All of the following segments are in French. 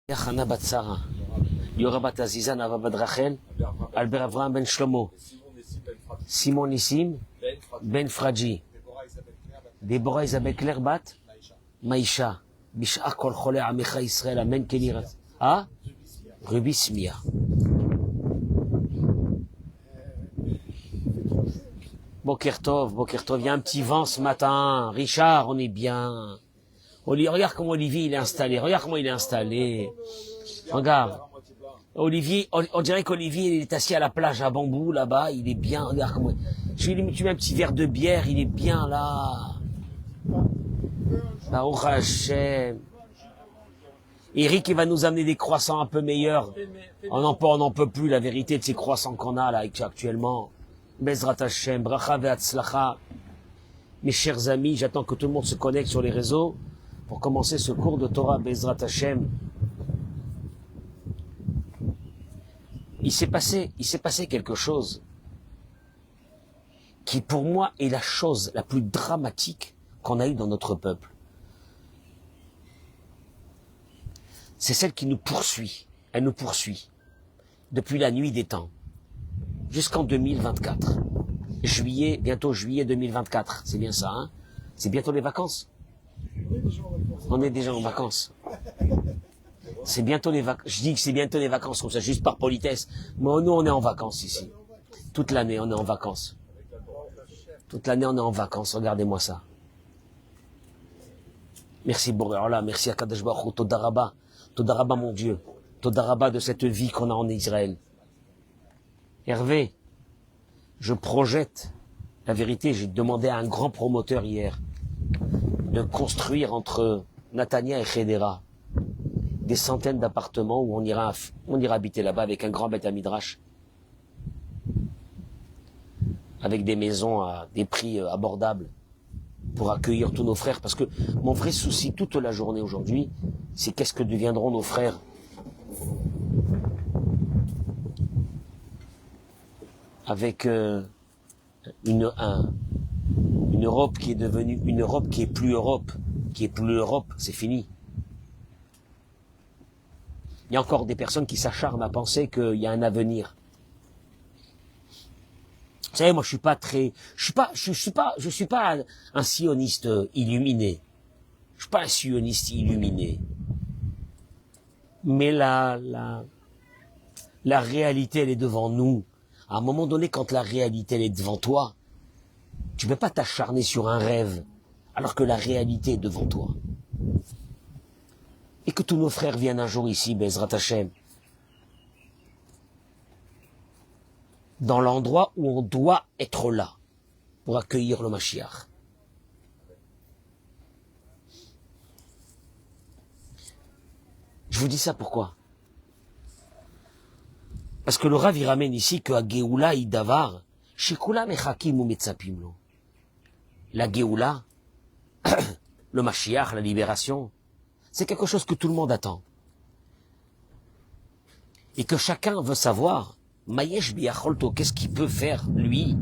Yachana bat Sarah, Yora bat Aziza, Nava bat Rachel, Albert Avraham ben Shlomo, Simon Nissim, Ben Fradji, Deborah Isabelle Claire bat Maïcha, Bish'a kol chole amecha Israël, Amen Kenirat. Ah, Ruby Smia. Boker Tov, il y a un petit vent ce matin. Richard, on est bien. Regarde comment Olivier il est installé. Regarde comment il est installé. Regarde. Olivier, on dirait qu'Olivier il est assis à la plage à bambou là-bas. Il est bien. Regarde comment. Je lui mets un petit verre de bière. Il est bien là. Baruch Hashem. Eric, il va nous amener des croissants un peu meilleurs. On n'en peut plus la vérité de ces croissants qu'on a là actuellement. Bezrat Hashem, bracha ve'atzlacha. Mes chers amis, j'attends que tout le monde se connecte sur les réseaux pour commencer ce cours de Torah Bezrat Hashem. Il s'est passé quelque chose qui pour moi est la chose la plus dramatique qu'on a eue dans notre peuple. C'est celle qui nous poursuit. Elle nous poursuit depuis la nuit des temps jusqu'en 2024. Bientôt juillet 2024. C'est bien ça, hein? C'est bientôt les vacances. On est déjà en vacances. C'est bientôt les vacances. Je dis que c'est bientôt les vacances, comme ça, juste par politesse. Mais nous, on est en vacances ici. Toute l'année, on est en vacances. Toute l'année, on est en vacances. Regardez-moi ça. Merci Boréola, merci à Kadosh Baruch Hu, Todaraba. Todaraba, mon Dieu. Todaraba de cette vie qu'on a en Israël. Hervé, je projette, la vérité, j'ai demandé à un grand promoteur hier de construire entre Natania et Chédéra des centaines d'appartements où on ira habiter là-bas avec un grand Beth Midrash, avec des maisons à des prix abordables pour accueillir tous nos frères. Parce que mon vrai souci toute la journée aujourd'hui, c'est qu'est-ce que deviendront nos frères avec une Europe qui est devenue une Europe qui est plus Europe, c'est fini. Il y a encore des personnes qui s'acharnent à penser qu'il y a un avenir. Vous savez, moi je suis pas un sioniste illuminé. Je suis pas un sioniste illuminé. Mais la réalité elle est devant nous. À un moment donné, quand la réalité elle est devant toi, tu ne peux pas t'acharner sur un rêve, alors que la réalité est devant toi. Et que tous nos frères viennent un jour ici, Bezrat Hashem, dans l'endroit où on doit être là, pour accueillir le Mashiach. Je vous dis ça pourquoi? Parce que le Rav, il ramène ici que à Géoula, il davar, Shekula mechakim ou metzapim lo. La Géoula, le Mashiach, la libération, c'est quelque chose que tout le monde attend. Et que chacun veut savoir, Mayesh biacholto, qu'est-ce qu'il peut faire, lui,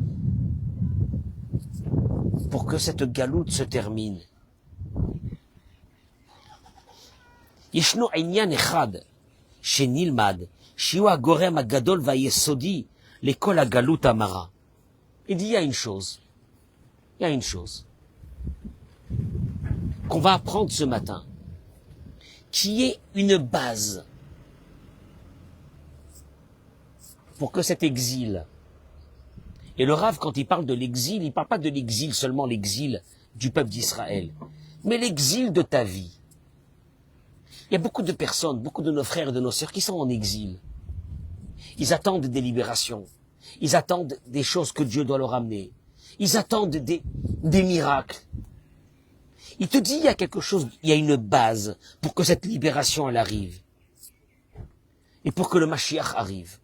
pour que cette galoute se termine. Yeshno inyan echad, shenilmad, Shiwa Gorem Agadol Vayesodi, l'école à Galut Amara. Il dit, il y a une chose qu'on va apprendre ce matin, qui est une base pour que cet exil, et le Rav, quand il parle de l'exil, il ne parle pas de l'exil seulement l'exil du peuple d'Israël, mais l'exil de ta vie. Il y a beaucoup de personnes, beaucoup de nos frères et de nos sœurs qui sont en exil. Ils attendent des libérations. Ils attendent des choses que Dieu doit leur amener. Ils attendent des miracles. Il te dit, il y a quelque chose, il y a une base pour que cette libération, elle arrive. Et pour que le Mashiach arrive.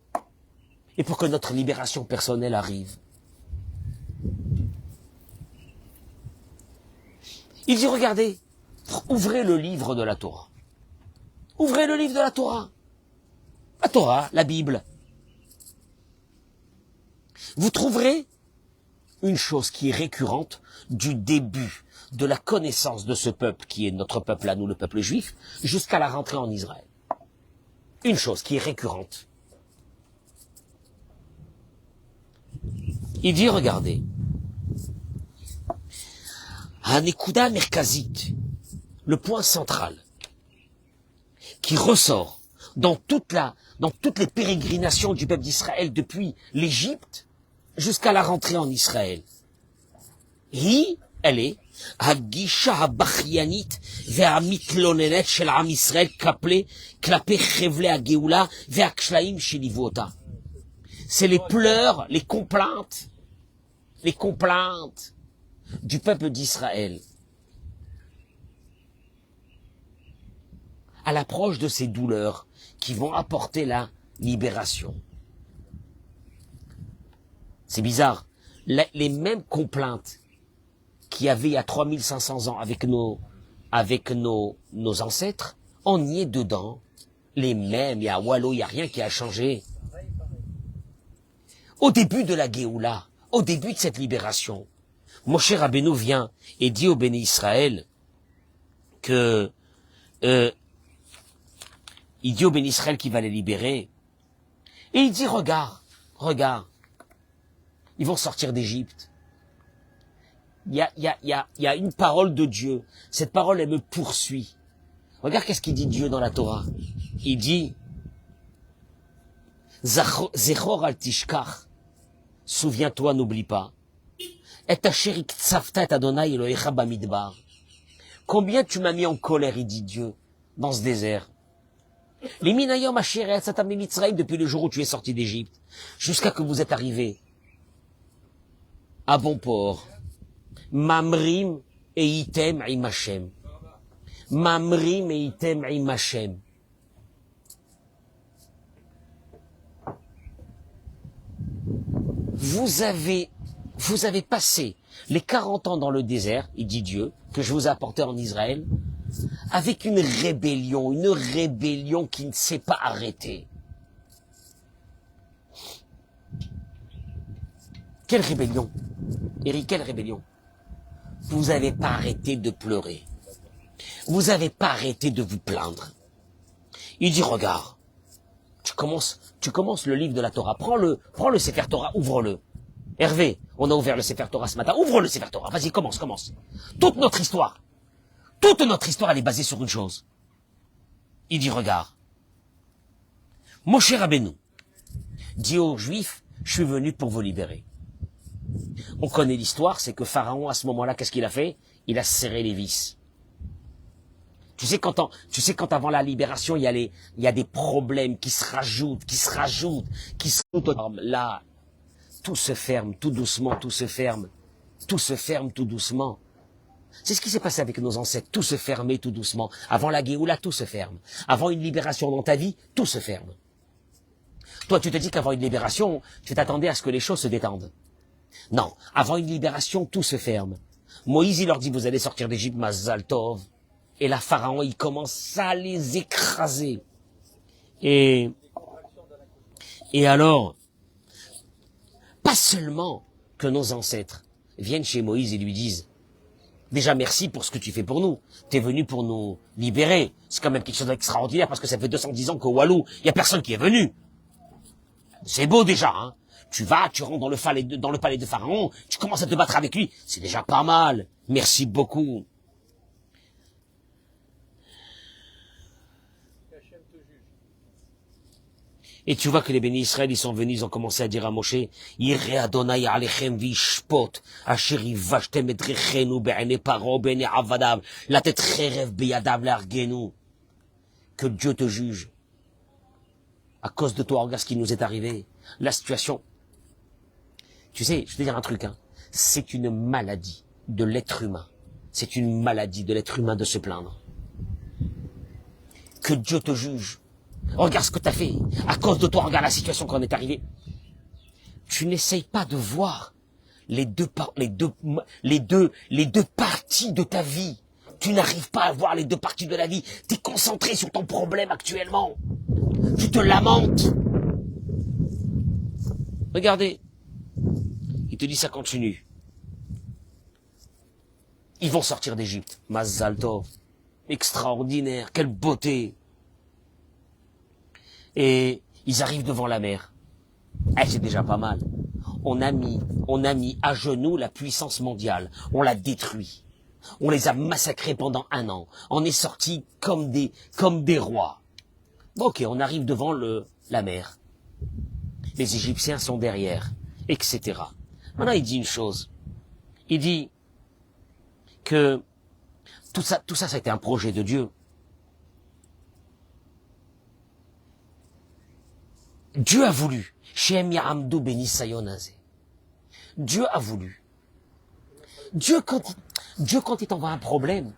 Et pour que notre libération personnelle arrive. Il dit, regardez, ouvrez le livre de la Torah. Ouvrez le livre de la Torah. La Torah, la Bible. Vous trouverez une chose qui est récurrente du début de la connaissance de ce peuple qui est notre peuple à nous, le peuple juif, jusqu'à la rentrée en Israël. une chose qui est récurrente. Il dit, regardez, Hanekuda Merkazit, le point central, qui ressort dans toutes les pérégrinations du peuple d'Israël depuis l'Égypte jusqu'à la rentrée en Israël. Elle est הגישה הבכיינית והמתלוננת של עם ישראל כלפי חבלי הגאולה והקשיים שליוו אותה. C'est les pleurs, les complaintes du peuple d'Israël à l'approche de ces douleurs qui vont apporter la libération. C'est bizarre, les mêmes complaintes qu'il y avait il y a 3500 ans avec nos ancêtres, on y est dedans, les mêmes, il y a Wallo, il n'y a rien qui a changé. Au début de la Géoula, au début de cette libération, Moshe Rabbeinu vient et dit au Béni Israël que il dit au Béni Israël qu'il va les libérer, et il dit regarde, ils vont sortir d'Égypte. Il y a une parole de Dieu. Cette parole, elle me poursuit. Regarde qu'est-ce qu'il dit Dieu dans la Torah. Il dit Zechor al tishkach. Souviens-toi, n'oublie pas. Et asher iktsavta et Adonai Elohecha bamidbar. Combien tu m'as mis en colère, il dit Dieu, dans ce désert. Les minayom asher yatsatam mitzrayim, depuis le jour où tu es sorti d'Égypte, jusqu'à que vous êtes arrivé à bon port. Mamrim et item im Hashem. Mamrim et item im Hashem. Vous avez passé les 40 ans dans le désert, il dit Dieu, que je vous ai apporté en Israël, avec une rébellion qui ne s'est pas arrêtée. Quelle rébellion? Eric, quelle rébellion? Vous n'avez pas arrêté de pleurer. Vous n'avez pas arrêté de vous plaindre. Il dit, regarde, tu commences le livre de la Torah. Prends le Sefer Torah, ouvre-le. Hervé, on a ouvert le Sefer Torah ce matin. Ouvre le Sefer Torah. Vas-y, commence. Toute notre histoire, elle est basée sur une chose. Il dit, regarde, Moshe Rabbeinu dit aux Juifs, je suis venu pour vous libérer. On connaît l'histoire, c'est que Pharaon, à ce moment-là, qu'est-ce qu'il a fait? Il a serré les vis. Tu sais, quand avant la libération, il y a des problèmes qui se rajoutent. Là, tout se ferme, tout doucement, tout se ferme. Tout se ferme, tout doucement. C'est ce qui s'est passé avec nos ancêtres. Tout se fermait, tout doucement. Avant la Géoula, tout se ferme. Avant une libération dans ta vie, tout se ferme. Toi, tu te dis qu'avant une libération, tu t'attendais à ce que les choses se détendent. Non, avant une libération, tout se ferme. Moïse, il leur dit, vous allez sortir d'Égypte, Mazal Tov. Et là, Pharaon, il commence à les écraser. Et alors, pas seulement que nos ancêtres viennent chez Moïse et lui disent, déjà merci pour ce que tu fais pour nous. T'es venu pour nous libérer. C'est quand même quelque chose d'extraordinaire parce que ça fait 210 ans qu'au Walou, il y a personne qui est venu. C'est beau déjà, hein. Tu rentres dans le palais de Pharaon, tu commences à te battre avec lui. C'est déjà pas mal. Merci beaucoup. Et tu vois que les bénis Israël, ils sont venus, ils ont commencé à dire à Moshe, Yireh Adonai alechem vishpot, asher yivashtem et rechenu be'ene paro be'ene avadav, la tête cherev beyadav l'argenu. Que Dieu te juge. À cause de toi, regarde ce qui nous est arrivé. La situation. Tu sais, je vais te dire un truc, hein. C'est une maladie de l'être humain. C'est une maladie de l'être humain de se plaindre. Que Dieu te juge. Regarde ce que tu as fait. À cause de toi, regarde la situation qu'on est arrivé. Tu n'essayes pas de voir les deux parties de ta vie. Tu n'arrives pas à voir les deux parties de la vie. Tu es concentré sur ton problème actuellement. Tu te lamentes. Regardez. Il te dit ça continue. Ils vont sortir d'Égypte. Mazal Tov. Extraordinaire. Quelle beauté. Et ils arrivent devant la mer. Eh, c'est déjà pas mal. On a mis à genoux la puissance mondiale. On l'a détruit. On les a massacrés pendant 1 an. On est sortis comme des rois. Bon, ok, on arrive devant la mer. Les Égyptiens sont derrière, etc. Maintenant, il dit une chose. Il dit que tout ça, ça a été un projet de Dieu. Dieu a voulu. Shem Yahamdou Beni Sayonazé. Dieu a voulu. Dieu, quand il t'envoie un problème,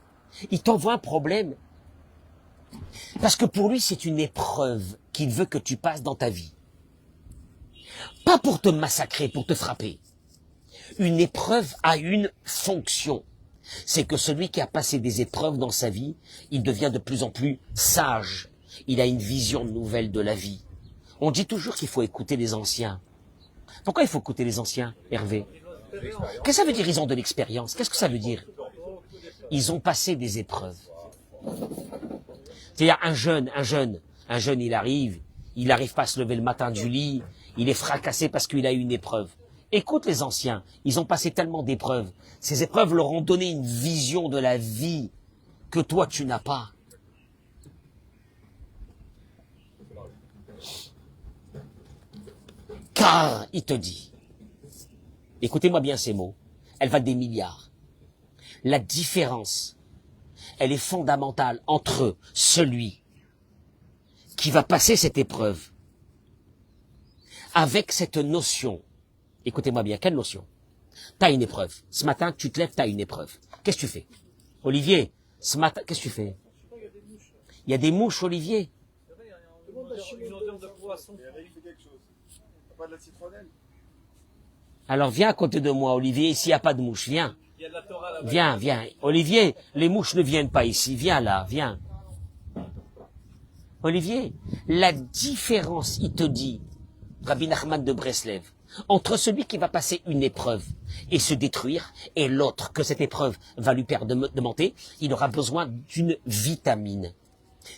il t'envoie un problème parce que pour lui, c'est une épreuve qu'il veut que tu passes dans ta vie. Pas pour te massacrer, pour te frapper. Une épreuve a une fonction. C'est que celui qui a passé des épreuves dans sa vie, il devient de plus en plus sage. Il a une vision nouvelle de la vie. On dit toujours qu'il faut écouter les anciens. Pourquoi il faut écouter les anciens, Hervé? Qu'est-ce que ça veut dire, ils ont de l'expérience? Qu'est-ce que ça veut dire? Ils ont passé des épreuves. C'est-à-dire un jeune, il arrive pas à se lever le matin du lit, il est fracassé parce qu'il a eu une épreuve. Écoute les anciens, ils ont passé tellement d'épreuves. Ces épreuves leur ont donné une vision de la vie que toi tu n'as pas. Car, il te dit, écoutez-moi bien ces mots, elle va des milliards. La différence, elle est fondamentale entre celui qui va passer cette épreuve avec cette notion. Écoutez-moi bien, quelle notion? Tu as une épreuve. Ce matin, tu te lèves, tu as une épreuve. Qu'est-ce que tu fais? Olivier, ce matin, qu'est-ce que tu fais? Il y a des mouches, Olivier. Alors viens à côté de moi, Olivier, ici il n'y a pas de mouches, viens. Viens. Olivier, les mouches ne viennent pas ici, viens là, viens. Olivier, la différence, il te dit, Rabbi Nachman de Breslev, entre celui qui va passer une épreuve et se détruire, et l'autre que cette épreuve va lui permettre de monter, il aura besoin d'une vitamine.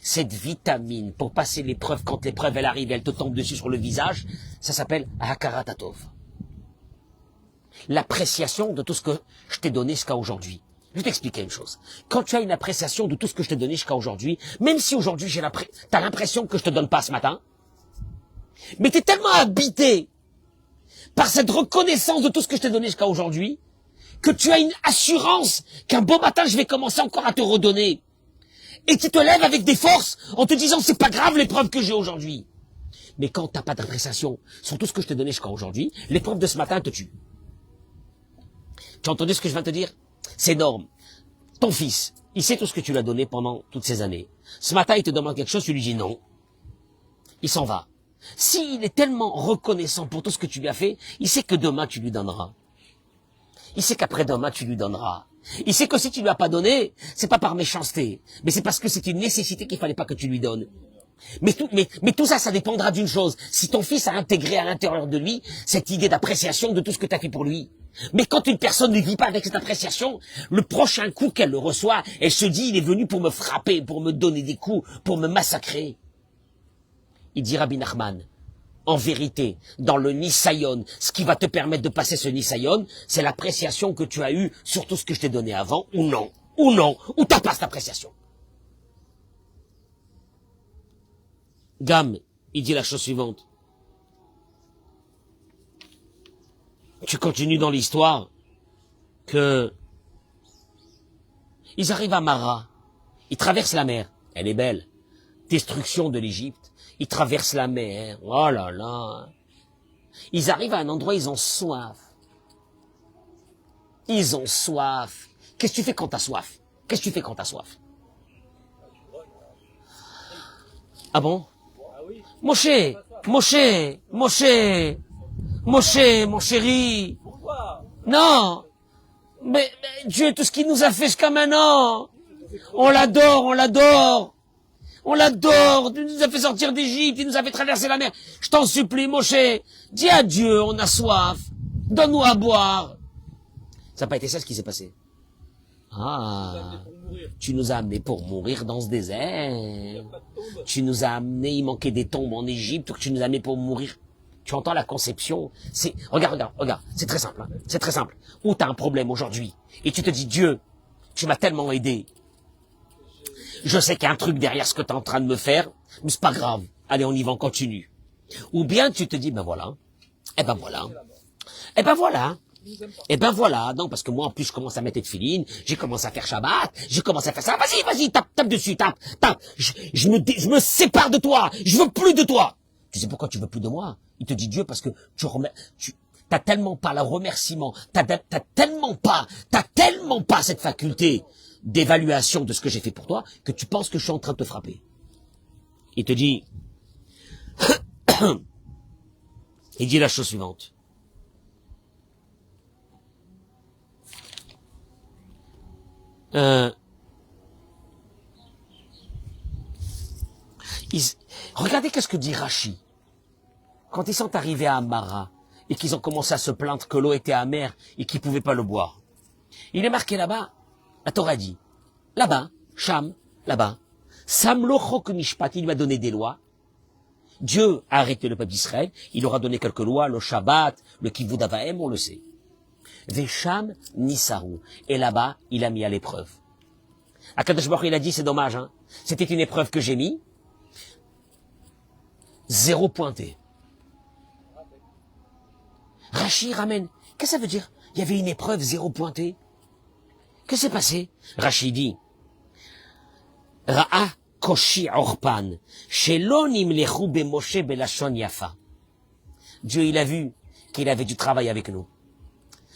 Cette vitamine, pour passer l'épreuve, quand l'épreuve elle arrive, elle te tombe dessus sur le visage, ça s'appelle Hakarat Hatov. L'appréciation de tout ce que je t'ai donné jusqu'à aujourd'hui. Je vais t'expliquer une chose. Quand tu as une appréciation de tout ce que je t'ai donné jusqu'à aujourd'hui, même si aujourd'hui t'as l'impression que je te donne pas ce matin, mais t'es tellement habité par cette reconnaissance de tout ce que je t'ai donné jusqu'à aujourd'hui, que tu as une assurance qu'un beau matin je vais commencer encore à te redonner. Et tu te lèves avec des forces en te disant c'est pas grave l'épreuve que j'ai aujourd'hui. Mais quand t'as pas d'appréciation sur tout ce que je t'ai donné jusqu'à aujourd'hui, l'épreuve de ce matin te tue. Tu as entendu ce que je viens de te dire? C'est énorme. Ton fils, il sait tout ce que tu lui as donné pendant toutes ces années. Ce matin, il te demande quelque chose, tu lui dis non. Il s'en va. S'il est tellement reconnaissant pour tout ce que tu lui as fait, il sait que demain tu lui donneras. Il sait qu'après-demain tu lui donneras. Il sait que si tu lui as pas donné, c'est pas par méchanceté, mais c'est parce que c'est une nécessité qu'il fallait pas que tu lui donnes. Mais tout ça, ça dépendra d'une chose. Si ton fils a intégré à l'intérieur de lui cette idée d'appréciation de tout ce que tu as fait pour lui. Mais quand une personne ne vit pas avec cette appréciation, le prochain coup qu'elle le reçoit, elle se dit, il est venu pour me frapper, pour me donner des coups, pour me massacrer. Il dit Rabbi Nachman, en vérité, dans le Nisayon, ce qui va te permettre de passer ce Nisayon, c'est l'appréciation que tu as eue sur tout ce que je t'ai donné avant, ou non, ou t'as pas cette appréciation. Gam, il dit la chose suivante. Tu continues dans l'histoire que ils arrivent à Mara, ils traversent la mer, elle est belle, destruction de l'Égypte, ils traversent la mer, oh là là, ils arrivent à un endroit, ils ont soif. Ils ont soif. Qu'est-ce que tu fais quand t'as soif? Qu'est-ce que tu fais quand t'as soif? Ah bon? Moshe, mon chéri. Non. Mais Dieu, tout ce qu'il nous a fait jusqu'à maintenant. On l'adore. Il nous a fait sortir d'Égypte, il nous a fait traverser la mer. Je t'en supplie, Moshe. Dis à Dieu, on a soif. Donne-nous à boire. Ça n'a pas été ça ce qui s'est passé. Ah, tu nous as amenés pour mourir dans ce désert. Tu nous as amenés, il manquait des tombes en Égypte, tu nous as amenés pour mourir. Tu entends la conception? C'est, regarde, c'est très simple, hein. C'est très simple. Où t'as un problème aujourd'hui, et tu te dis, Dieu, tu m'as tellement aidé. Je sais qu'il y a un truc derrière ce que t'es en train de me faire, mais c'est pas grave. Allez, on y va, on continue. Ou bien tu te dis, ben voilà, eh ben voilà, eh ben voilà. Eh ben voilà, non, parce que moi, en plus, je commence à mettre de filine, j'ai commencé à faire Shabbat, j'ai commencé à faire ça, vas-y, tape dessus, tape. Je me sépare de toi, je veux plus de toi. Tu sais pourquoi tu veux plus de moi? Il te dit Dieu, parce que t'as tellement pas le remerciement, t'as tellement pas cette faculté d'évaluation de ce que j'ai fait pour toi, que tu penses que je suis en train de te frapper. Il te dit, il dit la chose suivante. Regardez qu'est-ce que dit Rachi. Quand ils sont arrivés à Amara et qu'ils ont commencé à se plaindre que l'eau était amère et qu'ils ne pouvaient pas le boire. Il est marqué là-bas, la Torah dit, là-bas, Sham, là-bas, Sam lo chok mishpat, il lui a donné des lois. Dieu a arrêté le peuple d'Israël, il leur a donné quelques lois, le Shabbat, le Kivud Avaim, on le sait. Vesham Nisaru. Et là-bas, il a mis à l'épreuve. Akadosh Baruch Hu, il a dit, c'est dommage, hein. C'était une épreuve que j'ai mis. 0 pointé. Rachi ramène. Qu'est-ce que ça veut dire? Il y avait une épreuve 0 pointé. Qu'est-ce qui s'est passé? Rachi dit, Ra'a koshi orpan, shelo nimlechu b'Moshe belashon yafa. Dieu, il a vu qu'il avait du travail avec nous.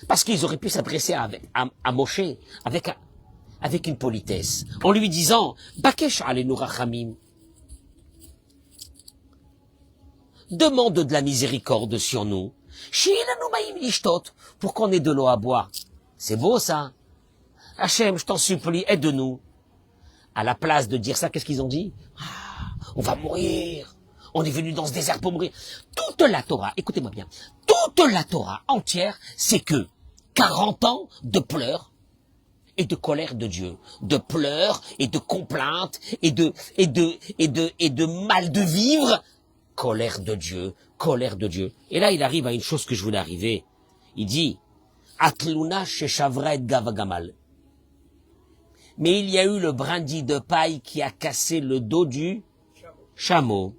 Parce qu'ils auraient pu s'adresser à Moshe avec une politesse, en lui disant, Bakesh alenu rachamim. Demande de la miséricorde sur nous. Pour qu'on ait de l'eau à boire. C'est beau ça. Hachem, je t'en supplie, aide-nous. À la place de dire ça, qu'est-ce qu'ils ont dit? On va mourir. On est venu dans ce désert pour mourir. Toute la Torah, écoutez-moi bien, toute la Torah entière, c'est que 40 ans de pleurs et de colère de Dieu, de pleurs et de complaintes et de mal de vivre. Colère de Dieu, colère de Dieu. Et là, il arrive à une chose que je voulais arriver. Il dit, Atluna sheshavra gavagamal. Mais il y a eu le brindis de paille qui a cassé le dos du chameau.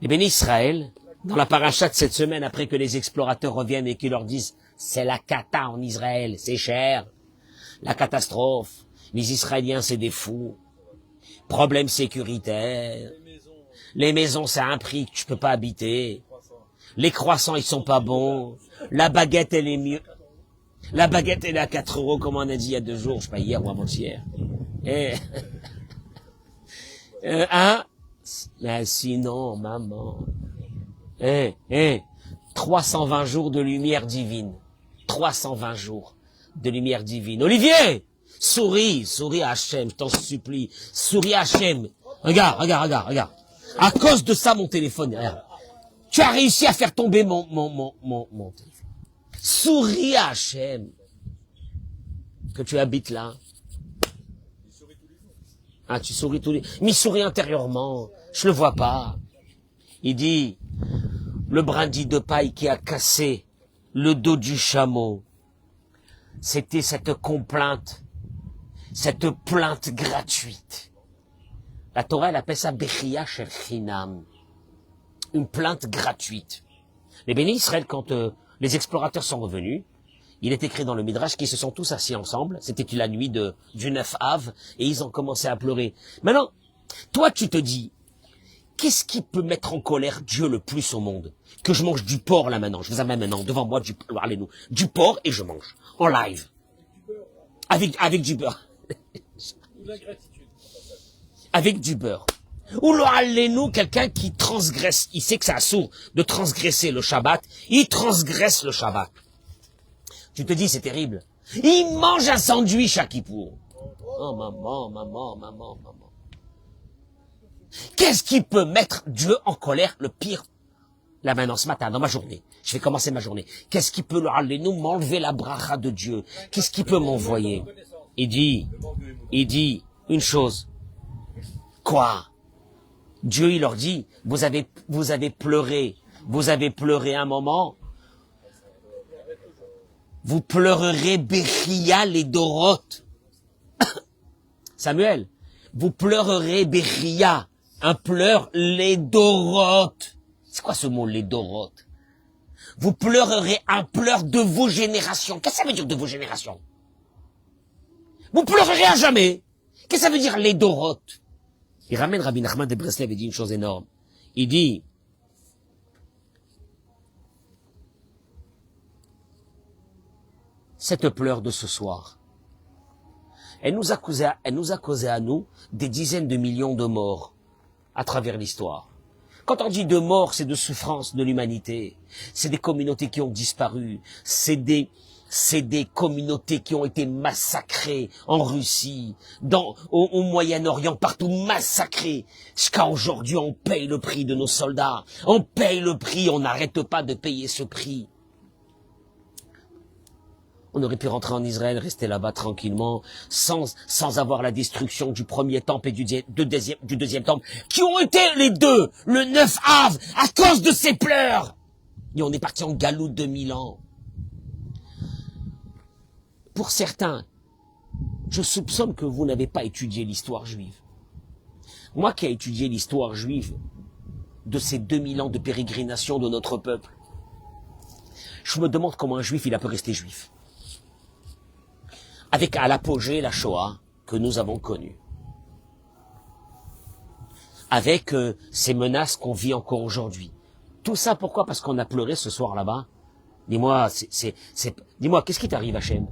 Les bénis Israël, dans la paracha de cette semaine, après que les explorateurs reviennent et qu'ils leur disent, c'est la cata en Israël, c'est cher, la catastrophe, les Israéliens c'est des fous. Problème sécuritaire. Les maisons, c'est un prix que tu peux pas habiter. Les croissants, ils sont pas bons. La baguette, elle est mieux. La baguette, elle est à 4 €, comme on a dit il y a 2 jours, je sais pas, hier ou avant-hier. Mais sinon, maman. 320 jours de lumière divine. 320 jours de lumière divine. Olivier! Souris à Hachem, je t'en supplie. Souris à Hachem. Regarde. À cause de ça, mon téléphone, regarde. Tu as réussi à faire tomber mon téléphone. Souris à Hachem. Que tu habites là. Ah, tu souris tous les... Mais il sourit intérieurement. Je le vois pas. Il dit, le brindis de paille qui a cassé le dos du chameau. C'était cette complainte. Cette plainte gratuite. La Torah, elle appelle ça Bechia Shel Chinam. Une plainte gratuite. Les bénis Israël, quand les explorateurs sont revenus, il est écrit dans le Midrash qu'ils se sont tous assis ensemble. C'était la nuit du 9 Av, et ils ont commencé à pleurer. Maintenant, toi, tu te dis, qu'est-ce qui peut mettre en colère Dieu le plus au monde? Que je mange du porc là maintenant. Je vous amène maintenant devant moi du porc et je mange. En live. Avec du beurre. Avec du beurre. Ou nous quelqu'un qui transgresse, il sait que c'est assourd de transgresser le Shabbat, il transgresse le Shabbat. Tu te dis, c'est terrible. Il mange un sandwich à Kippour. Oh maman. Qu'est-ce qui peut mettre Dieu en colère? Le pire, Là maintenant, ce matin, dans ma journée, je vais commencer ma journée. Qu'est-ce qui peut nous m'enlever la bracha de Dieu? Qu'est-ce qui peut m'envoyer? Il dit une chose. Quoi? Dieu, il leur dit, vous avez pleuré un moment. Vous pleurerez Bechia les Doroth. Samuel, vous pleurerez Bechia, un pleur les Doroth. C'est quoi ce mot, les Doroth? Vous pleurerez un pleur de vos générations. Qu'est-ce que ça veut dire de vos générations? Vous pleurerez à jamais. Qu'est-ce que ça veut dire les Doroth? Il ramène Rabbi Nachman de Breslev et dit une chose énorme. Il dit, cette pleure de ce soir, elle nous a causé à nous des dizaines de millions de morts à travers l'histoire. Quand on dit de morts, c'est de souffrance de l'humanité. C'est des communautés qui ont disparu. C'est des communautés qui ont été massacrées en Russie, au Moyen-Orient, partout massacrées. Jusqu'à aujourd'hui, on paye le prix de nos soldats. On paye le prix, on n'arrête pas de payer ce prix. On aurait pu rentrer en Israël, rester là-bas tranquillement, sans avoir la destruction du premier temple et du deuxième temple, qui ont été les deux, le 9 Av, à cause de ces pleurs. Et on est parti en galoute de 1000 ans. Pour certains, je soupçonne que vous n'avez pas étudié l'histoire juive. Moi qui ai étudié l'histoire juive de ces 2000 ans de pérégrination de notre peuple, je me demande comment un juif il a pu rester juif. Avec à l'apogée la Shoah que nous avons connue. Avec ces menaces qu'on vit encore aujourd'hui. Tout ça pourquoi? Parce qu'on a pleuré ce soir là-bas. Dis-moi, dis-moi, qu'est-ce qui t'arrive, Hachem?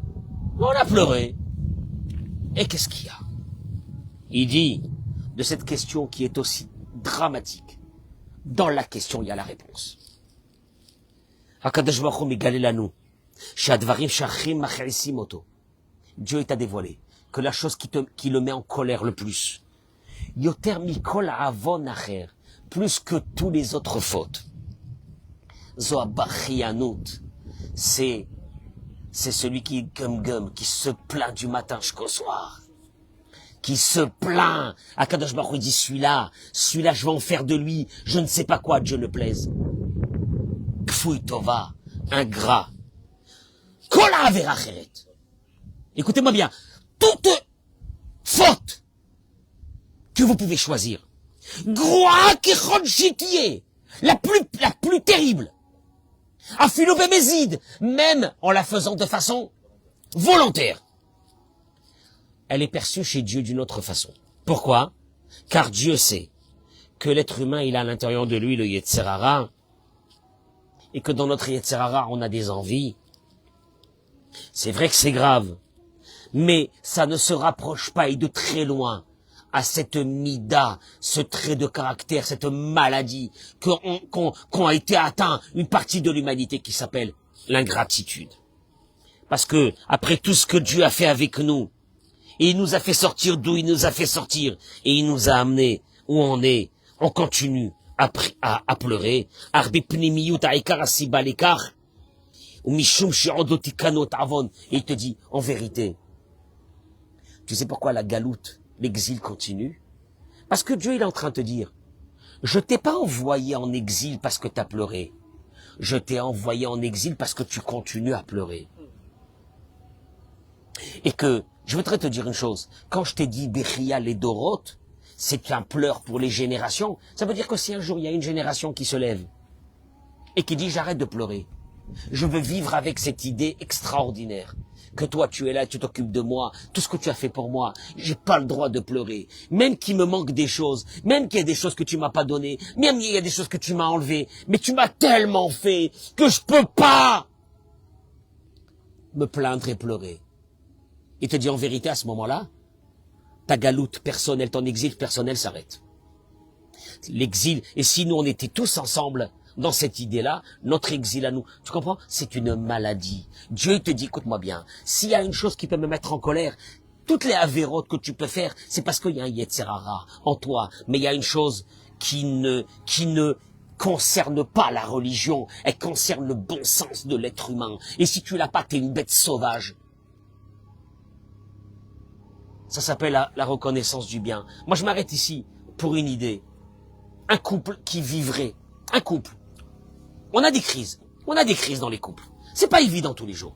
On a pleuré. Et qu'est-ce qu'il y a? Il dit, de cette question qui est aussi dramatique, dans la question, il y a la réponse. HaKadosh Baruch Hu migale lanu, she'advarim she'achim machrisim oto. Dieu t'a dévoilé que la chose qui le met en colère le plus, yoter mikol avon acher, plus que tous les autres fautes, zo abachianut, c'est celui qui qui se plaint du matin jusqu'au soir, qui se plaint. HaKadosh Baruch Hu dit, celui-là, je vais en faire de lui, je ne sais pas quoi, Dieu ne plaise. Kfui tova, ingrat. Kol avera acheret. Écoutez-moi bien, toute faute que vous pouvez choisir, groa kechon shetiye, la plus terrible, afilo bemezid, même en la faisant de façon volontaire, elle est perçue chez Dieu d'une autre façon. Pourquoi? Car Dieu sait que l'être humain, il a à l'intérieur de lui le Yetzer Hara, et que dans notre Yetzer Hara, on a des envies. C'est vrai que c'est grave, mais ça ne se rapproche pas et de très loin à cette mida, ce trait de caractère, cette maladie qu'ont été atteint une partie de l'humanité qui s'appelle l'ingratitude. Parce que, après tout ce que Dieu a fait avec nous, et il nous a fait sortir d'où il nous a fait sortir, et il nous a amenés où on est, on continue à pleurer. Et il te dit, en vérité, tu sais pourquoi la galoute, l'exil continue? Parce que Dieu il est en train de te dire, je t'ai pas envoyé en exil parce que tu as pleuré. Je t'ai envoyé en exil parce que tu continues à pleurer. Et que, je voudrais te dire une chose, quand je t'ai dit Bechia les Doroth, c'est un pleur pour les générations, ça veut dire que si un jour il y a une génération qui se lève et qui dit j'arrête de pleurer, je veux vivre avec cette idée extraordinaire que toi tu es là, tu t'occupes de moi, tout ce que tu as fait pour moi, j'ai pas le droit de pleurer, même qu'il me manque des choses, même qu'il y a des choses que tu m'as pas données, même il y a des choses que tu m'as enlevées, mais tu m'as tellement fait que je peux pas me plaindre et pleurer. Il te dit en vérité à ce moment-là, ta galoute personnelle, ton exil personnel s'arrête. L'exil, et si nous on était tous ensemble dans cette idée-là, notre exil à nous, tu comprends? C'est une maladie. Dieu te dit, écoute-moi bien, s'il y a une chose qui peut me mettre en colère, toutes les avérotes que tu peux faire, c'est parce qu'il y a un Yetzer Hara en toi, mais il y a une chose qui concerne pas la religion, elle concerne le bon sens de l'être humain. Et si tu l'as pas, t'es une bête sauvage. Ça s'appelle la reconnaissance du bien. Moi, je m'arrête ici pour une idée. Un couple qui vivrait, un couple. On a des crises dans les couples. C'est pas évident tous les jours.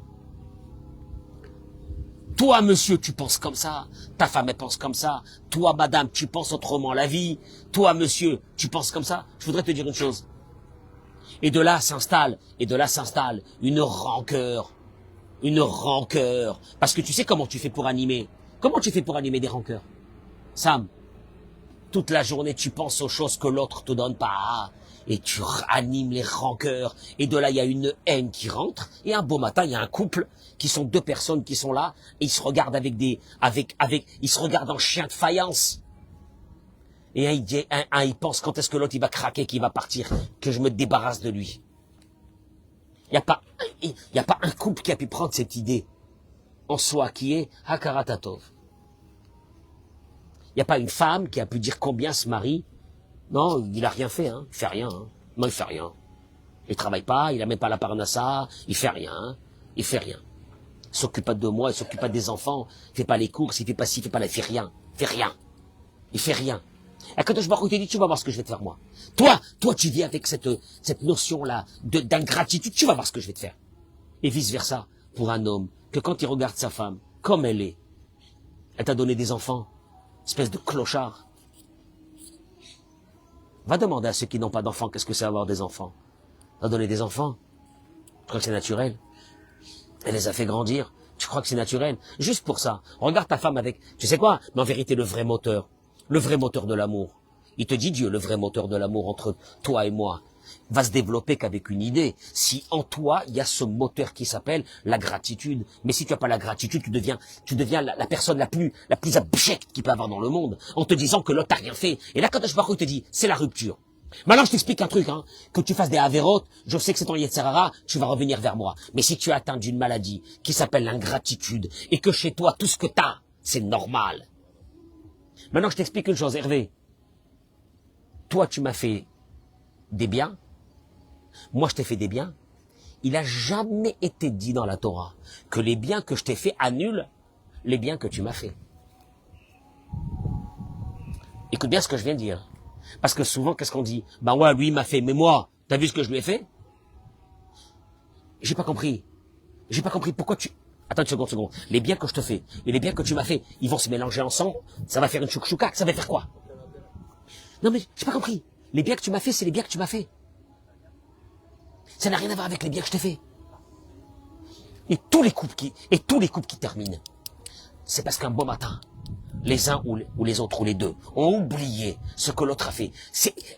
Toi, monsieur, tu penses comme ça. Ta femme, elle pense comme ça. Toi, madame, tu penses autrement la vie. Toi, monsieur, tu penses comme ça. Je voudrais te dire une chose. Et de là s'installe une rancœur. Une rancœur. Parce que tu sais comment tu fais pour animer. Comment tu fais pour animer des rancœurs? Sam, toute la journée, tu penses aux choses que l'autre te donne pas. Et tu animes les rancœurs. Et de là, il y a une haine qui rentre. Et un beau matin, il y a un couple qui sont deux personnes qui sont là. Et ils se regardent ils se regardent en chien de faïence. Et il pense quand est-ce que l'autre il va craquer, qu'il va partir, que je me débarrasse de lui. Il n'y a pas un couple qui a pu prendre cette idée en soi qui est Hakaratatov. Il n'y a pas une femme qui a pu dire combien ce mari. Non, il n'a rien fait, hein. Il fait rien. Hein. Non, il fait rien. Il travaille pas, il n'a même pas la parnassa, il fait rien. Hein. Il fait rien. Il s'occupe pas de moi, il s'occupe pas des enfants, il fait pas les courses, il fait pas ci, il fait pas là, il fait rien. Il fait rien. Il fait rien. Et quand je te dis, tu vas voir ce que je vais te faire moi. Toi, tu vis avec cette notion-là d'ingratitude, tu vas voir ce que je vais te faire. Et vice versa, pour un homme, que quand il regarde sa femme, comme elle t'a donné des enfants, espèce de clochard. Va demander à ceux qui n'ont pas d'enfants, qu'est-ce que c'est avoir des enfants. Va donner des enfants. Tu crois que c'est naturel? Elle les a fait grandir. Tu crois que c'est naturel? Juste pour ça. Regarde ta femme avec, tu sais quoi? Mais en vérité, le vrai moteur de l'amour. Il te dit Dieu, le vrai moteur de l'amour entre toi et moi va se développer qu'avec une idée. Si en toi, il y a ce moteur qui s'appelle la gratitude. Mais si tu n'as pas la gratitude, tu deviens la personne la plus abjecte qu'il peut avoir dans le monde, en te disant que l'autre n'a rien fait. Et là, quand je te dit, c'est la rupture. Maintenant, je t'explique un truc, hein. Que tu fasses des avérotes, je sais que c'est ton Yetzerara, tu vas revenir vers moi. Mais si tu es atteint d'une maladie qui s'appelle l'ingratitude, et que chez toi, tout ce que t'as, c'est normal. Maintenant, je t'explique une chose, Hervé. Toi, tu m'as fait des biens. Moi, je t'ai fait des biens. Il n'a jamais été dit dans la Torah que les biens que je t'ai fait annulent les biens que tu m'as fait. Écoute bien ce que je viens de dire. Parce que souvent, qu'est-ce qu'on dit? Ben ouais, lui, il m'a fait, mais moi, t'as vu ce que je lui ai fait? J'ai pas compris. J'ai pas compris pourquoi tu... Attends une seconde. Les biens que je te fais et les biens que tu m'as fait, ils vont se mélanger ensemble. Ça va faire une chouchouka. Ça va faire quoi? Non mais, j'ai pas compris. Les biens que tu m'as fait, c'est les biens que tu m'as fait. Ça n'a rien à voir avec les biens que je t'ai fait. Et tous les couples qui terminent, c'est parce qu'un beau matin, les uns ou les autres ou les deux ont oublié ce que l'autre a fait.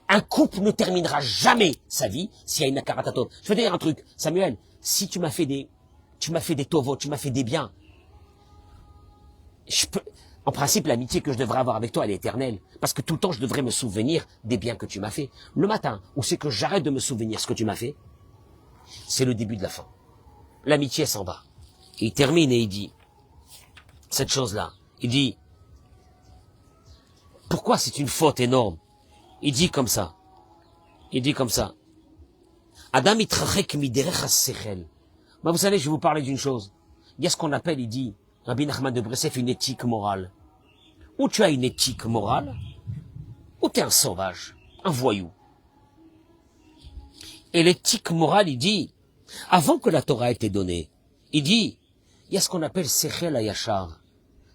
Un couple ne terminera jamais sa vie s'il y a une akaratato. Je veux te dire un truc, Samuel, si tu m'as fait des tovos, tu m'as fait des biens, en principe, l'amitié que je devrais avoir avec toi, elle est éternelle. Parce que tout le temps, je devrais me souvenir des biens que tu m'as fait. Le matin, où c'est que j'arrête de me souvenir ce que tu m'as fait, c'est le début de la fin. L'amitié s'en va. Et il termine et il dit, cette chose-là, il dit, pourquoi c'est une faute énorme? Il dit comme ça. Adam itrachek miderech has-sechel. Vous savez, je vais vous parler d'une chose. Il y a ce qu'on appelle, il dit, Rabbi Nachman de Bresef, une éthique morale. Ou tu as une éthique morale, ou tu es un sauvage, un voyou. Et l'éthique morale, il dit, avant que la Torah ait été donnée, il dit, il y a ce qu'on appelle Sechel HaYashar.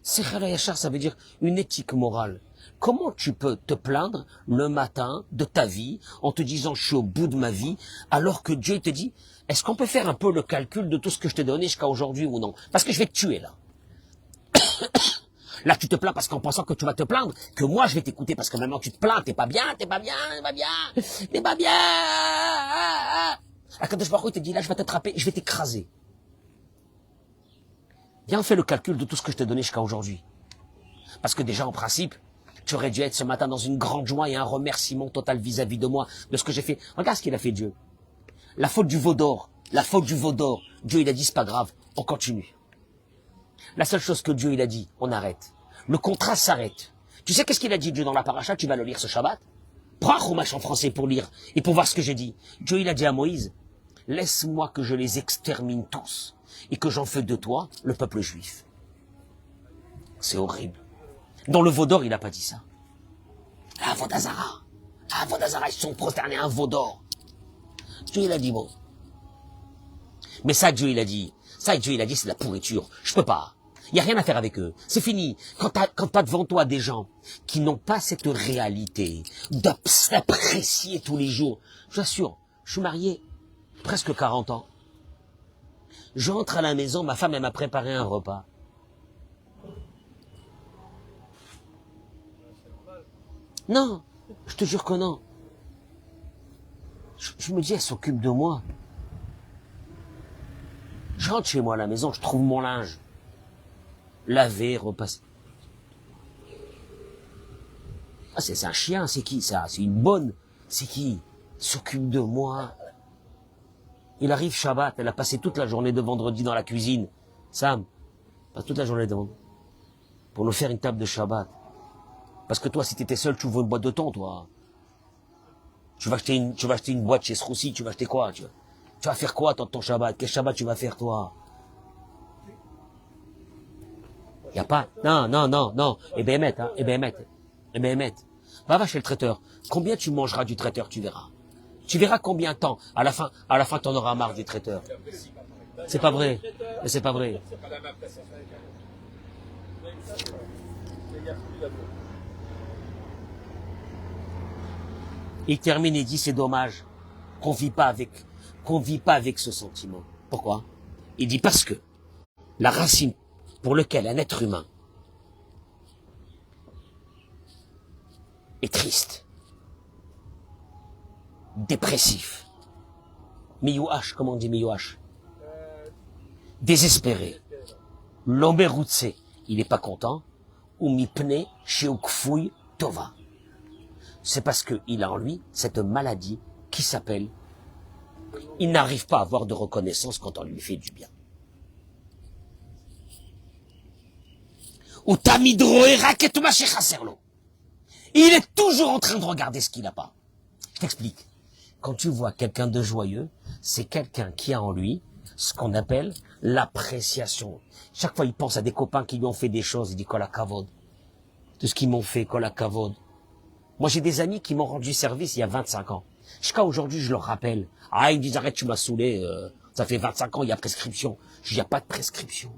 Sechel HaYashar, ça veut dire une éthique morale. Comment tu peux te plaindre le matin de ta vie en te disant je suis au bout de ma vie alors que Dieu te dit est-ce qu'on peut faire un peu le calcul de tout ce que je t'ai donné jusqu'à aujourd'hui ou non? Parce que je vais te tuer là. Là tu te plains parce qu'en pensant que tu vas te plaindre, que moi je vais t'écouter parce que maintenant tu te plains, t'es pas bien. Akadosh Baruch Hu te dit là je vais t'attraper, je vais t'écraser. Viens, fais le calcul de tout ce que je t'ai donné jusqu'à aujourd'hui. Parce que déjà en principe, tu aurais dû être ce matin dans une grande joie et un remerciement total vis-à-vis de moi, de ce que j'ai fait. Regarde ce qu'il a fait Dieu. La faute du veau d'or. Dieu il a dit c'est pas grave, on continue. La seule chose que Dieu il a dit, on arrête. Le contrat s'arrête. Tu sais qu'est-ce qu'il a dit Dieu dans la paracha, tu vas le lire ce Shabbat? Prends un chumash en français pour lire et pour voir ce que j'ai dit. Dieu, il a dit à Moïse, laisse-moi que je les extermine tous et que j'en fais de toi le peuple juif. C'est horrible. Dans le veau d'or, il n'a pas dit ça. Ah, Vodazara. Ah, Vodazara, ils sont prosternés à un veau d'or. Dieu, il a dit bon. Mais ça, Dieu, il a dit. Ça, Dieu, il a dit, c'est de la pourriture. Je peux pas. Il n'y a rien à faire avec eux. C'est fini. Quand t'as devant toi des gens qui n'ont pas cette réalité d'apprécier tous les jours. Je vous assure, je suis marié presque 40 ans. J'entre à la maison, ma femme, elle m'a préparé un repas. Non, je te jure que non. Je me dis, elle s'occupe de moi. Je rentre chez moi à la maison, je trouve mon linge. Laver, repasser. Ah, c'est un chien, c'est qui ça? C'est une bonne. C'est qui? S'occupe de moi. Il arrive Shabbat, elle a passé toute la journée de vendredi dans la cuisine. Sam, passe toute la journée devant. Pour nous faire une table de Shabbat. Parce que toi, si t'étais seul, tu ouvres une boîte de thon, toi. Tu vas acheter une boîte chez Sroussi, tu vas acheter quoi? Tu vas faire quoi, toi, ton Shabbat? Quel Shabbat tu vas faire, toi? Y a pas, non. Eh ben, Emmet, hein, eh ben, Emmet. Va chez le traiteur. Combien tu mangeras du traiteur, tu verras. Tu verras combien de temps. À la fin, t'en auras marre du traiteur. C'est pas vrai. Mais c'est pas vrai. Il termine et dit, c'est dommage qu'on vit pas avec ce sentiment. Pourquoi? Il dit parce que la racine pour laquelle un être humain est triste, dépressif, miyouach, comment on dit miyouach? Désespéré, l'omberoutse, il n'est pas content, ou mipne sheukfouy tova. C'est parce qu'il a en lui cette maladie qui s'appelle, il n'arrive pas à avoir de reconnaissance quand on lui fait du bien. Il est toujours en train de regarder ce qu'il n'a pas. Je t'explique. Quand tu vois quelqu'un de joyeux, c'est quelqu'un qui a en lui ce qu'on appelle l'appréciation. Chaque fois, il pense à des copains qui lui ont fait des choses, il dit Kol hakavod. De ce qu'ils m'ont fait, Kol hakavod. Moi, j'ai des amis qui m'ont rendu service il y a 25 ans. Jusqu'à aujourd'hui, je leur rappelle. Ah, ils me disent, arrête, tu m'as saoulé, ça fait 25 ans, il y a prescription. Je dis, il n'y a pas de prescription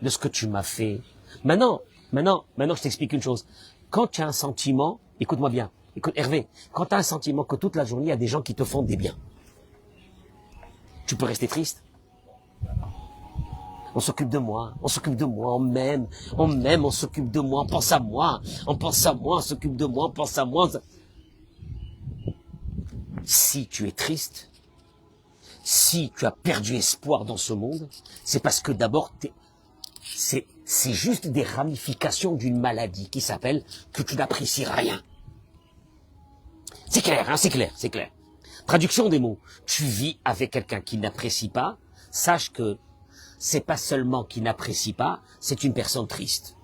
de ce que tu m'as fait. Maintenant, je t'explique une chose. Quand tu as un sentiment, écoute-moi bien, écoute, Hervé, quand tu as un sentiment que toute la journée, il y a des gens qui te font des biens, tu peux rester triste. On s'occupe de moi, on m'aime, on s'occupe de moi, on pense à moi, on s'occupe de moi, on pense à moi. Si tu es triste, si tu as perdu espoir dans ce monde, c'est parce que d'abord, c'est juste des ramifications d'une maladie qui s'appelle que tu n'apprécies rien. C'est clair, hein, c'est clair. Traduction des mots. Tu vis avec quelqu'un qui n'apprécie pas, sache que c'est pas seulement qu'il n'apprécie pas, c'est une personne triste.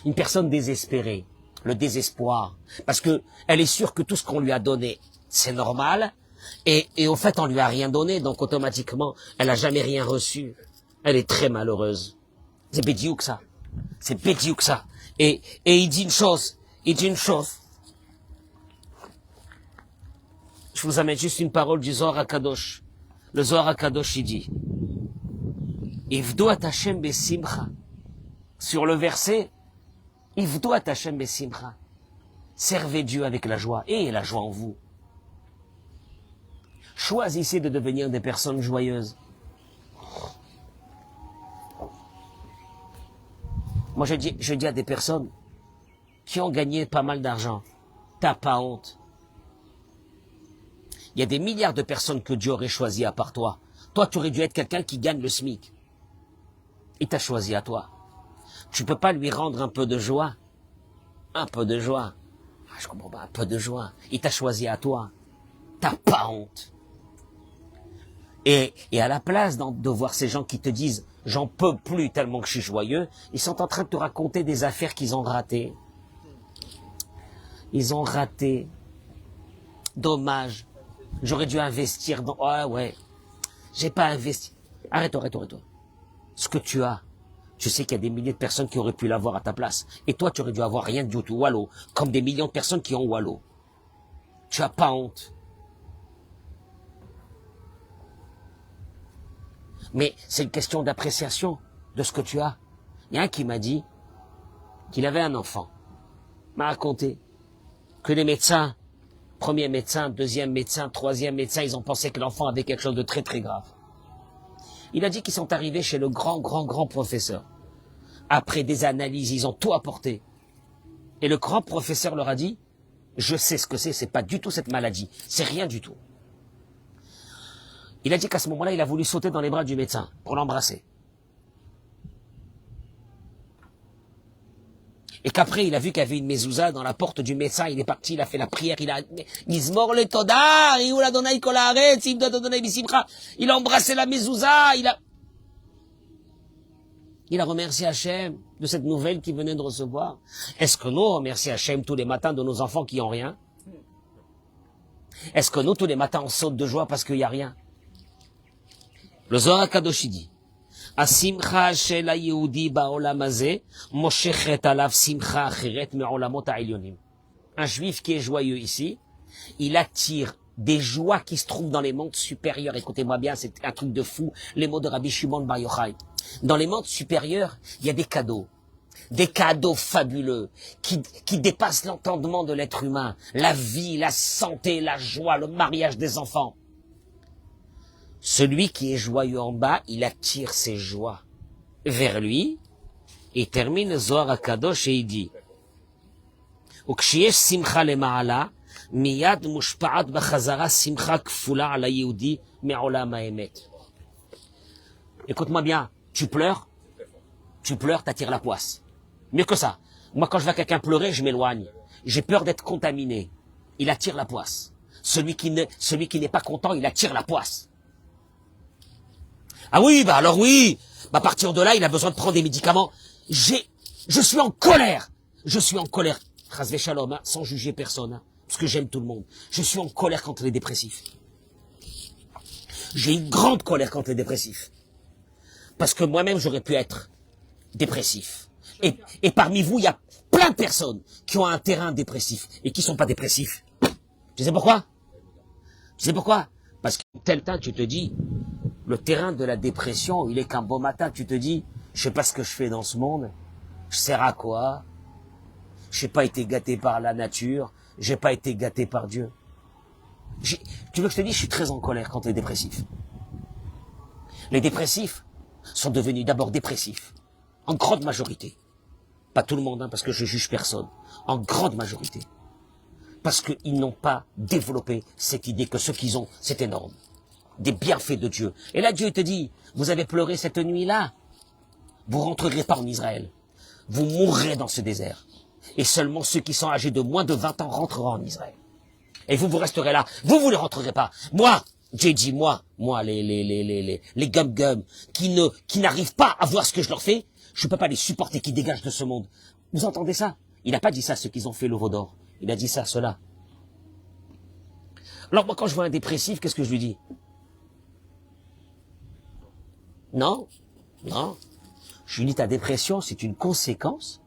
Une personne désespérée. Le désespoir. Parce que elle est sûre que tout ce qu'on lui a donné, c'est normal. Et au fait, on lui a rien donné. Donc, automatiquement, elle a jamais rien reçu. Elle est très malheureuse. C'est bédiouk ça. C'est bédiouk ça. Et il dit une chose. Je vous amène juste une parole du Zohar HaKadosh. Le Zohar HaKadosh, il dit, Ivdu at Hashem besimcha. Sur le verset, Ivdu at Hashem besimcha. Servez Dieu avec la joie et la joie en vous. Choisissez de devenir des personnes joyeuses. Moi, je dis à des personnes qui ont gagné pas mal d'argent, t'as pas honte. Il y a des milliards de personnes que Dieu aurait choisi à part toi. Toi, tu aurais dû être quelqu'un qui gagne le SMIC. Il t'a choisi à toi. Tu peux pas lui rendre un peu de joie? Un peu de joie. Ah, je comprends pas, un peu de joie. Il t'a choisi à toi. T'as pas honte. Et à la place de voir ces gens qui te disent « j'en peux plus tellement que je suis joyeux », ils sont en train de te raconter des affaires qu'ils ont ratées. Ils ont raté Dommage. J'aurais dû investir dans... Ah ouais, j'ai pas investi. Arrête-toi. Ce que tu as, tu sais qu'il y a des milliers de personnes qui auraient pu l'avoir à ta place. Et toi, tu aurais dû avoir rien du tout, wallo. Comme des millions de personnes qui ont wallo. Tu as pas honte. Mais c'est une question d'appréciation de ce que tu as. Il y a un qui m'a dit qu'il avait un enfant. M'a raconté que les médecins, premier médecin, deuxième médecin, troisième médecin, ils ont pensé que l'enfant avait quelque chose de très très grave. Il a dit qu'ils sont arrivés chez le grand professeur. Après des analyses, ils ont tout apporté. Et le grand professeur leur a dit, je sais ce que c'est pas du tout cette maladie, c'est rien du tout. Il a dit qu'à ce moment-là, il a voulu sauter dans les bras du médecin pour l'embrasser. Et qu'après, il a vu qu'il y avait une mezouza dans la porte du médecin, il est parti, il a fait la prière, il a embrassé la mezouza, il a remercié Hachem de cette nouvelle qu'il venait de recevoir. Est-ce que nous remercions Hachem tous les matins de nos enfants qui n'ont rien? Est-ce que nous, tous les matins, on saute de joie parce qu'il n'y a rien? Le Zohar HaKadosh dit, Asimcha shel ha-Yehudi ba'olam hazeh, moshechet alav simcha acheret me'olamot ha'elyonim. Un juif qui est joyeux ici, il attire des joies qui se trouvent dans les mondes supérieurs. Écoutez-moi bien, c'est un truc de fou, les mots de Rabbi Shimon Bar Yochai. Dans les mondes supérieurs, il y a des cadeaux fabuleux, qui dépassent l'entendement de l'être humain. La vie, la santé, la joie, le mariage des enfants. Celui qui est joyeux en bas, il attire ses joies vers lui. Il termine le Zohar HaKadosh et il dit, Ukshiyesh simcha lema'ala, miyad mushpa'at b'chazara simcha kfula ala yehudi me'olam ha'emet. Écoute-moi bien, tu pleures, t'attires la poisse. Mieux que ça. Moi, quand je vois quelqu'un pleurer, je m'éloigne. J'ai peur d'être contaminé. Il attire la poisse. Celui qui n'est pas content, il attire la poisse. Ah oui, alors oui. À partir de là, il a besoin de prendre des médicaments. Je suis en colère. Chasvé shalom, hein, sans juger personne, hein, parce que j'aime tout le monde. Je suis en colère contre les dépressifs. J'ai une grande colère contre les dépressifs. Parce que moi-même, j'aurais pu être dépressif. Et parmi vous, il y a plein de personnes qui ont un terrain dépressif et qui sont pas dépressifs. Tu sais pourquoi? Parce que tel temps, tu te dis, le terrain de la dépression, il est qu'un beau matin, tu te dis, je sais pas ce que je fais dans ce monde, je sers à quoi, j'ai pas été gâté par la nature, j'ai pas été gâté par Dieu. Tu veux que je te dise, je suis très en colère contre les dépressifs. Les dépressifs sont devenus d'abord dépressifs, en grande majorité. Pas tout le monde, hein, parce que je juge personne. En grande majorité. Parce qu'ils n'ont pas développé cette idée que ce qu'ils ont, c'est énorme. Des bienfaits de Dieu. Et là, Dieu te dit, vous avez pleuré cette nuit-là. Vous rentrerez pas en Israël. Vous mourrez dans ce désert. Et seulement ceux qui sont âgés de moins de 20 ans rentreront en Israël. Et vous resterez là. Vous ne rentrerez pas. Moi, j'ai dit, moi, les gum-gum, qui n'arrivent pas à voir ce que je leur fais, je ne peux pas les supporter, qui dégagent de ce monde. Vous entendez ça? Il n'a pas dit ça à ceux qui ont fait le veau d'or. Il a dit ça à ceux-là. Alors moi, quand je vois un dépressif, qu'est-ce que je lui dis? Non. Je lui dis, ta dépression, c'est une conséquence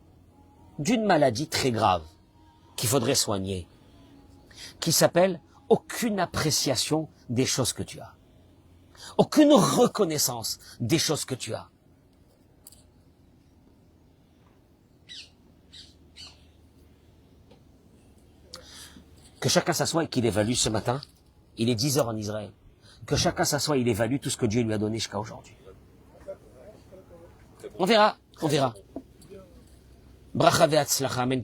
d'une maladie très grave qu'il faudrait soigner, qui s'appelle aucune appréciation des choses que tu as. Aucune reconnaissance des choses que tu as. Que chacun s'assoie et qu'il évalue ce matin. Il est 10 heures en Israël. Que chacun s'assoie et il évalue tout ce que Dieu lui a donné jusqu'à aujourd'hui. On verra. Bracha ve'atzlacha, amen.